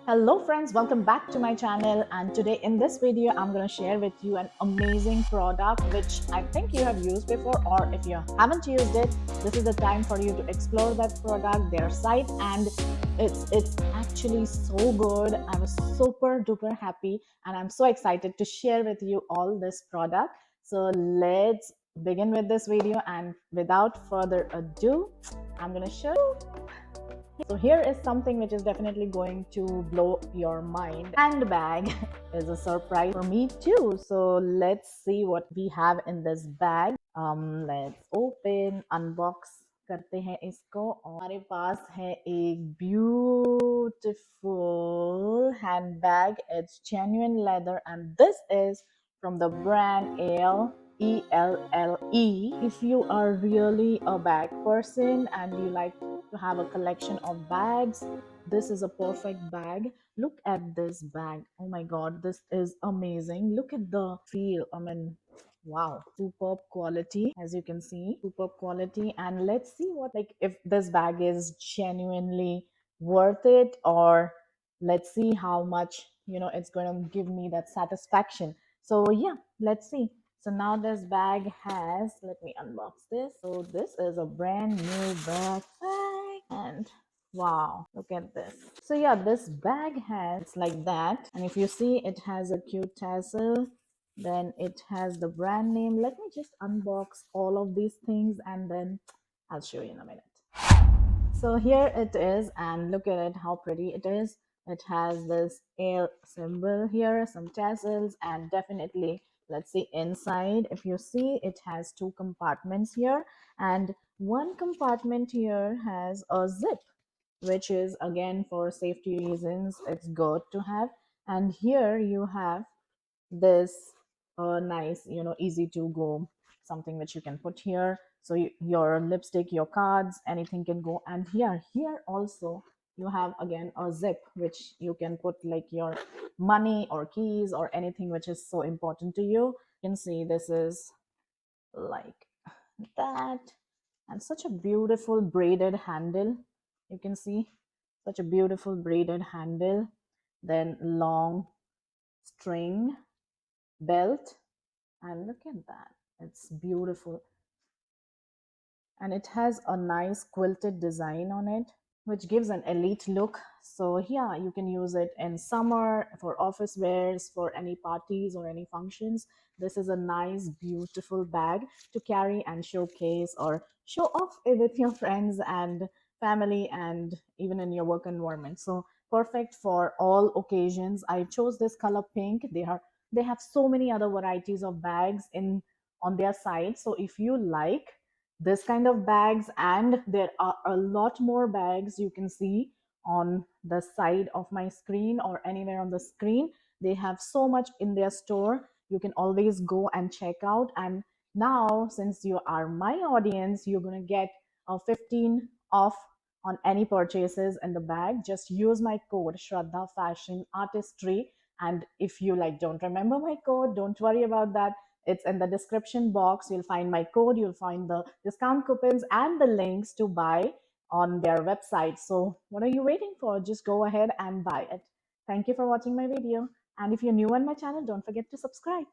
Hello friends, welcome back to my channel, and today in this video I'm going to share with you an amazing product which I think you have used before, or if you haven't used it, this is the time for you to explore that product, their site, and it's actually so good. I was super duper happy and I'm so excited to share with you all this product. So let's begin with this video, and without further ado, I'm going to show you. So here is something which is definitely going to blow your mind. Handbag is a surprise for me too. So let's see what we have in this bag. Let's open, unbox करते हैं इसको, और हमारे पास है एक beautiful handbag. It's genuine leather and this is from the brand ELLE. If you are really a bag person and you like to have a collection of bags, this is a perfect bag. Look at this bag. Oh my god, this is amazing. Look at the feel. I mean, wow, superb quality. As you can see, superb quality. And let's see what, like, if this bag is genuinely worth it, or let's see how much, it's going to give me that satisfaction. So yeah, let's see. So now this bag has, let me unbox this. So this is a brand new bag, and wow, look at this. So yeah, this bag has like that, and if you see, it has a cute tassel, then it has the brand name. Let me just unbox all of these things and then I'll show you in a minute. So here it is, and look at it, how pretty it is. It has this ale symbol here, some tassels, and definitely, let's see inside. If you see, it has two compartments here, and one compartment here has a zip, which is again for safety reasons. It's good to have. And here you have this nice, easy to go, something which you can put here. So your lipstick, your cards, anything can go. And here also you have again a zip which you can put like your money or keys or anything which is so important to you. You can see this is like that, and such a beautiful braided handle. You can see such a beautiful braided handle, then long string belt, and look at that, it's beautiful. And it has a nice quilted design on it which gives an elite look. So yeah, you can use it in summer for office wears, for any parties or any functions. This is a nice beautiful bag to carry and showcase or show off with your friends and family, and even in your work environment. So perfect for all occasions. I chose this color pink. They have so many other varieties of bags in on their site. So if you like this kind of bags, and there are a lot more bags, you can see on the side of my screen or anywhere on the screen. They have so much in their store, you can always go and check out. And now, since you are my audience, you're going to get a 15 off on any purchases in the bag. Just use my code ShraddhaFashionArtistry. And if you like don't remember my code, don't worry about that. It's in the description box. You'll find my code, you'll find the discount coupons and the links to buy on their website. So what are you waiting for? Just go ahead and buy it. Thank you for watching my video. And if you're new on my channel, don't forget to subscribe.